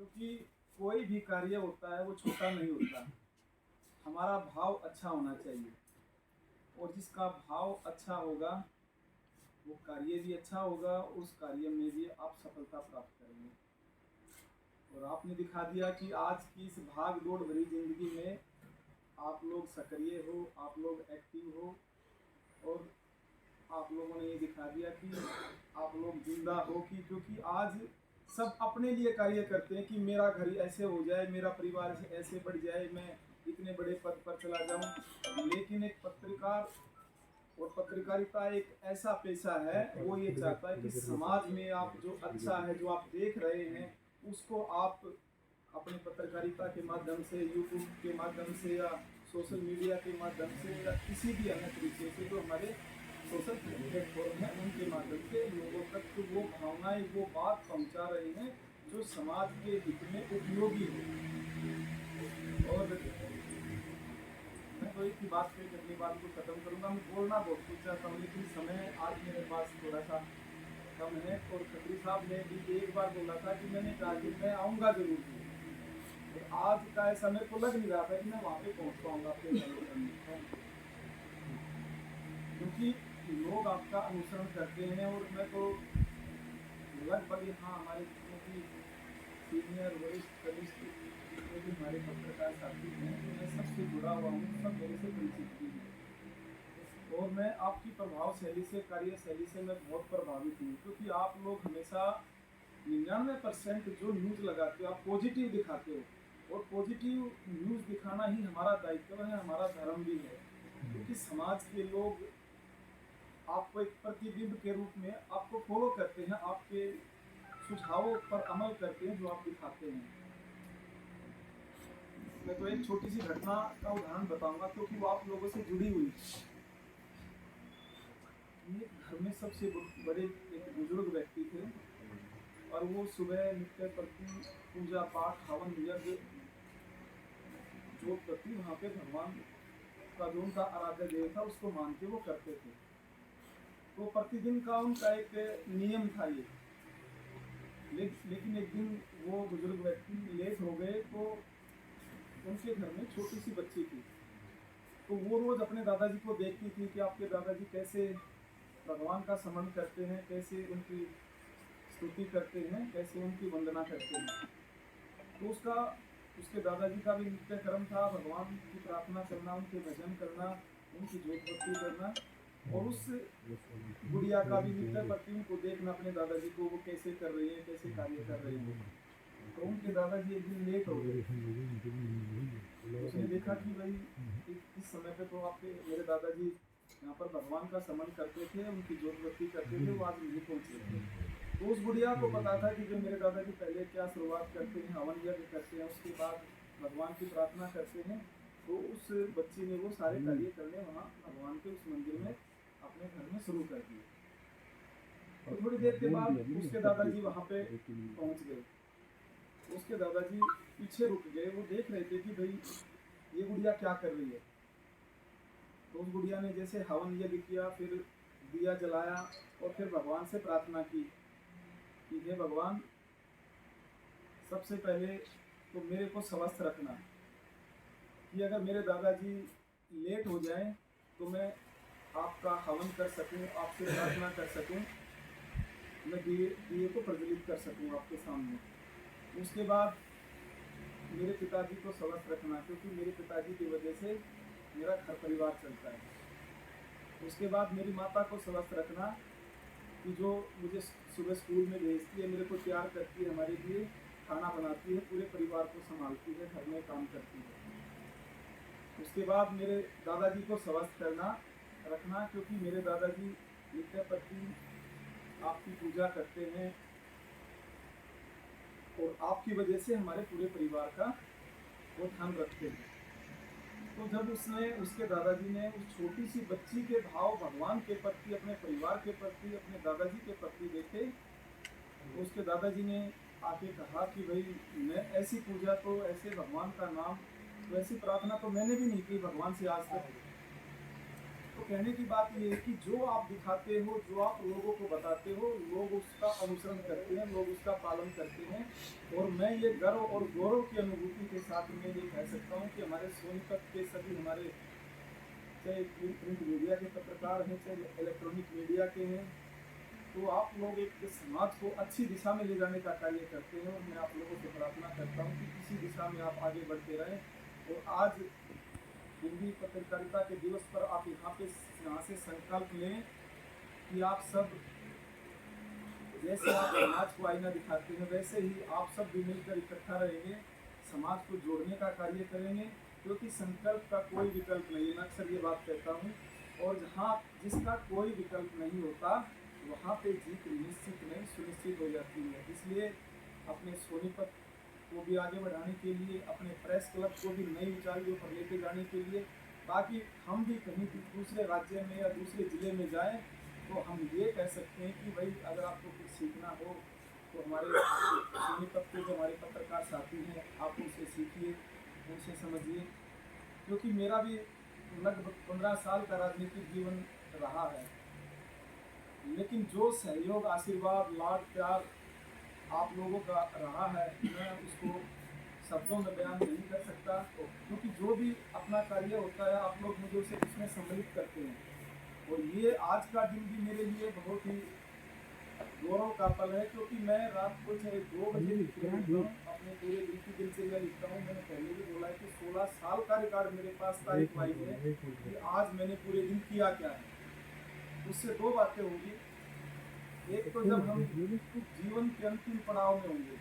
क्योंकि कोई भी कार्य होता है वो छोटा नहीं होता। हमारा भाव अच्छा होना चाहिए, और जिसका भाव अच्छा होगा वो कार्य भी अच्छा होगा, उस कार्य में भी आप सफलता प्राप्त करेंगे। और आपने दिखा दिया कि आज की इस भाग दौड़ भरी जिंदगी में आप लोग सक्रिय हो, आप लोग एक्टिव हो, और आप लोगों ने ये दिखा दिया कि आप लोग जिंदा हो। कि क्योंकि आज सब अपने लिए कार्य करते हैं कि मेरा घर ऐसे हो जाए, मेरा परिवार ऐसे बढ़ जाए, मैं इतने बड़े पद पर चला जाऊं। लेकिन एक पत्रकार और पत्रकारिता एक ऐसा पेशा है, वो ये चाहता है कि समाज में आप जो अच्छा है, जो आप देख रहे हैं, उसको आप अपने पत्रकारिता के माध्यम से, यूट्यूब के माध्यम से, या सोशल मीडिया के माध्यम से, या किसी भी अन्य तरीके से जो हमारे सोशल प्लेटफॉर्म है उनके माध्यम से लोगों तक तो वो भावनाएं, वो बात पहुंचा रहे हैं जो समाज के हित में उपयोगी हो। और मैं तो एक ही बात पे अपनी बात को खत्म करूंगा। मैं बोलना बहुत कुछ चाहता हूँ, लेकिन समय आज मेरे पास थोड़ा सा कम है। और खत्री साहब ने भी एक बार बोला था कि मैंने कहा कि मैं आऊँगा जरूर, और आज का ऐसा मेरे को लग नहीं रहा था कि मैं वहाँ पे पहुँच पाऊँगा अपने कार्यक्रम में, क्योंकि लोग आपका अनुसरण करते हैं। और मैं तो लगभग हाँ हमारे जितने भी सीनियर वरिष्ठ कनिष्ठ जितने भी हमारे पत्रकार साथी हैं, तो मैं सबसे जुड़ा हुआ हूँ, सब मेरे से परिचित भी हैं। और मैं आपकी प्रभाव शैली से, कार्य शैली से मैं बहुत प्रभावित हूँ, क्योंकि आप लोग हमेशा 99% जो न्यूज़ लगाते हो आप पॉजिटिव दिखाते हो, और पॉजिटिव न्यूज़ दिखाना ही हमारा दायित्व है, हमारा धर्म भी है। क्योंकि समाज के लोग आपको एक प्रतिबिंब के रूप में आपको फॉलो करते हैं, आपके सुझावों पर अमल करते हैं जो आप दिखाते हैं। मैं तो एक छोटी सी घटना का उदाहरण बताऊंगा, क्योंकि वो आप लोगों से जुड़ी हुई है। ये घर में सबसे बड़े एक बुजुर्ग व्यक्ति थे, और वो सुबह नित्य प्रति पूजा पाठ, हवन यज्ञ जो प्रति वहाँ पे भगवान का जो उनका आराध्य देव था उसको मान के वो करते थे। तो प्रतिदिन का उनका एक नियम था ये। लेकिन एक दिन वो बुजुर्ग व्यक्ति लेट हो गए, तो उनके घर में छोटी सी बच्ची थी। तो वो रोज अपने दादाजी को देखती थी कि आपके दादाजी कैसे भगवान का स्मरण करते हैं, कैसे उनकी स्तुति करते हैं, कैसे उनकी वंदना करते हैं। तो उसके दादाजी का भी नित्य कर्म था भगवान की प्रार्थना करना, उनके भजन करना, उनकी जोत बत्ती करना। और उस गुड़िया का भी नित्य प्रति उनको देखना, अपने दादाजी को वो कैसे कर रही है, कैसे कार्य कर रही है। तो उनके दादाजी एक दिन लेट हो गए। उसने देखा कि भाई इस समय पे तो आपके मेरे दादाजी यहाँ पर भगवान का स्मरण करते थे, उनकी जोत बत्ती करते थे, वो आज नहीं पहुँचे। तो उस गुड़िया को पता था कि जब मेरे दादाजी पहले क्या शुरुआत करते हैं, हवन यज्ञ करते हैं, उसके बाद भगवान की प्रार्थना करते हैं। तो उस बच्ची ने वो सारे कार्य करने वहाँ भगवान के उस मंदिर में अपने घर में शुरू कर दिए। और थोड़ी देर के बाद उसके दादाजी वहाँ पे पहुँच गए। उसके दादाजी पीछे रुक गए, वो देख रहे थे कि भाई ये गुड़िया क्या कर रही है। तो उस गुड़िया ने जैसे हवन यज्ञ किया, फिर दिया जलाया, और फिर भगवान से प्रार्थना की कि हे भगवान, सबसे पहले तो मेरे को स्वस्थ रखना, कि अगर मेरे दादाजी लेट हो जाएं तो मैं आपका हवन कर सकूं, आपसे प्रार्थना कर सकूं, मैं दिए को प्रज्वलित कर सकूं आपके सामने। उसके बाद मेरे पिताजी को स्वस्थ रखना, क्योंकि मेरे पिताजी की वजह से मेरा घर परिवार चलता है। उसके बाद मेरी माता को स्वस्थ रखना, कि जो मुझे सुबह स्कूल में भेजती है, मेरे को तैयार करती है, हमारे लिए खाना बनाती है, पूरे परिवार को संभालती है, घर में काम करती है। उसके बाद मेरे दादाजी को स्वस्थ रखना, क्योंकि मेरे दादाजी नित्य प्रति आपकी पूजा करते हैं, और आपकी वजह से हमारे पूरे परिवार का वो ध्यान रखते हैं। तो जब उसके दादाजी ने उस छोटी सी बच्ची के भाव भगवान के प्रति, अपने परिवार के प्रति, अपने दादाजी के प्रति देखे, तो उसके दादाजी ने आके कहा कि भाई मैं ऐसी पूजा तो, ऐसे भगवान का नाम तो, ऐसी प्रार्थना तो मैंने भी नहीं की भगवान से आज तक। तो कहने की बात ये है कि जो आप दिखाते हो, जो आप लोगों को बताते हो, लोग उसका अनुसरण करते हैं, लोग उसका पालन करते हैं। और मैं ये गर्व और गौरव की अनुभूति के साथ में ये कह सकता हूँ कि हमारे सोनीपत के सभी हमारे, चाहे प्रिंट मीडिया के पत्रकार हैं, चाहे इलेक्ट्रॉनिक मीडिया के हैं, तो आप लोग एक समाज को अच्छी दिशा में ले जाने का कार्य करते हैं। और मैं आप लोगों से प्रार्थना करता हूँ कि इसी दिशा में आप आगे बढ़ते रहें। और आज हिंदी पत्रकारिता के दिवस पर आप यहाँ से संकल्प लें कि आप सब, जैसे आप समाज को आईना दिखाते हैं, वैसे ही आप सब भी मिलकर इकट्ठा रहेंगे, समाज को जोड़ने का कार्य करेंगे। क्योंकि संकल्प का कोई विकल्प नहीं है, मैं अक्सर ये बात कहता हूँ। और जहाँ जिसका कोई विकल्प नहीं होता, वहाँ पे जीत निश्चित नहीं सुनिश्चित हो जाती है। इसलिए अपने सोनीपत को भी आगे बढ़ाने के लिए, अपने प्रेस क्लब को भी नई ऊंचाइयों पर लेके जाने के लिए, ताकि हम भी कहीं दूसरे राज्य में या दूसरे ज़िले में जाएं तो हम ये कह सकते हैं कि भाई अगर आपको कुछ सीखना हो तो हमारे सोनीपत के जो हमारे पत्रकार साथी हैं, आप उनसे सीखिए, उनसे समझिए। क्योंकि मेरा भी लगभग 15 साल का राजनीतिक जीवन रहा है, लेकिन जो सहयोग, आशीर्वाद, लाड, प्यार आप लोगों का रहा है, मैं उसको शब्दों में बयान नहीं कर सकता। क्योंकि जो भी अपना कार्य होता है, आप लोग मुझे उसे उसमें सम्मिलित करते हैं। और ये आज का दिन भी मेरे लिए बहुत ही गौरव का पल है। क्योंकि मैं रात को चाहे 2 बजे लिखता हूँ, अपने पूरे दिन की दिनचर्या लिखता हूँ। मैंने पहले भी बोला है कि 16 साल का रिकॉर्ड मेरे पास तारीख वाइज है कि आज मैंने पूरे दिन किया क्या है। उससे 2 बातें होंगी। एक तो जब हम जीवन के अंतिम पड़ाव में होंगे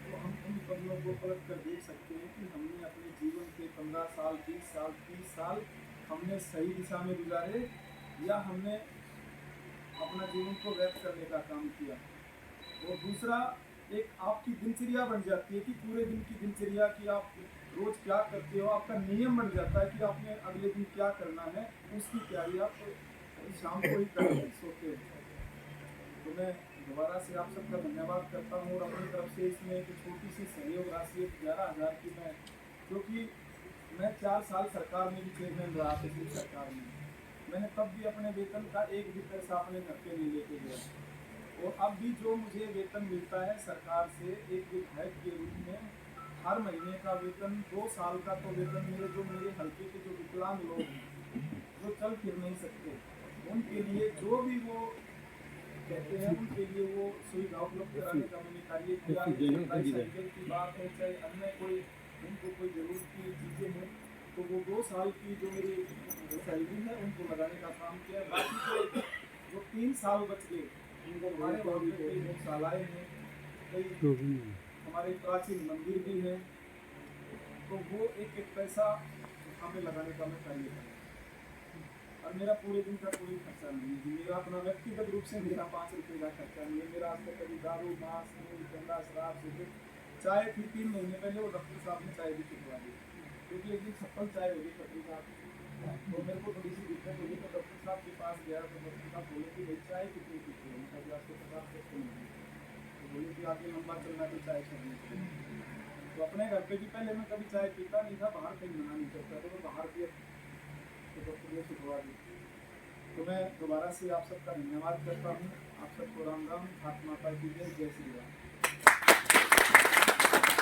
तो हम उन पन्नों को पलट कर देख सकते हैं कि हमने अपने जीवन के 15 साल, 20 साल, 30 साल हमने सही दिशा में गुजारे या हमने अपना जीवन को व्यर्थ करने का काम किया। और दूसरा, एक आपकी दिनचर्या बन जाती है कि पूरे दिन की दिनचर्या की आप रोज क्या करते हो, आपका नियम बन जाता है कि आपने अगले दिन क्या करना है, उसकी तैयारी आप शाम को ही करके सोते हो। तो मैं दोबारा से आप सबका धन्यवाद करता हूँ। और अपनी तरफ से इसमें एक छोटी सी सहयोग राशि 11,000 की मैं, क्योंकि मैं 4 साल सरकार में भी चेयरमैन रहा, पिछली सरकार में मैंने तब भी अपने वेतन का एक भी पैसा अपने घर पे नहीं लेके गया। और अब भी जो मुझे वेतन मिलता है सरकार से एक विधायक के रूप में, हर महीने का वेतन, 2 साल का तो वेतन मेरे हल्के के जो विकलांग लोग हैं, जो चल फिर नहीं सकते, उनके लिए जो भी वो कहते हैं, उनके लिए वो सुविधा उपलब्ध कराने का मैंने कार्य किया है। साइकिल की बात है, चाहे अन्य कोई उनको कोई जरूरत की चीज़ें हैं, तो वो 2 साल की जो मेरी सैलरी है उनको लगाने का काम किया। बाकी के जो 3 साल बच गए, उनको हमारे वहाँ पे कई गौशालाएँ हैं, कई हमारे प्राचीन मंदिर भी हैं, तो वो एक एक पैसा हमें लगाने का मैं कार्य करूँ। और मेरा पूरे दिन का कोई खर्चा नहीं है, मेरा अपना व्यक्तिगत रूप से मेरा 5 रुपये का खर्चा नहीं है। मेरा आज तक कभी दारू, मांस, मीट, गंदा, शराब, सिगरेट, चाय थी 3 महीने पहले वो डॉक्टर साहब ने चाय भी छुटवा दी, क्योंकि एक दिन छप्पन चाय होगी डॉक्टर साहब, तो मेरे को थोड़ी सी दिक्कत होगी। तो डॉक्टर साहब के पास गया तो डॉक्टर साहब बोले कि भाई चाय कितनी पीती है, कभी आपको 50 तक तो नहीं, तो बोले कि आगे लंबा चलना तो चाय छोड़नी चाहिए। तो अपने घर पे भी पहले मैं कभी चाय पीता नहीं था, बाहर कहीं मना नहीं करता था, तो बाहर भी तो डॉक्टर ने छुटवा दी। तो मैं दोबारा से आप सबका धन्यवाद करता हूँ। आप सबको राम राम, भारत माता की जय, जय श्री राम।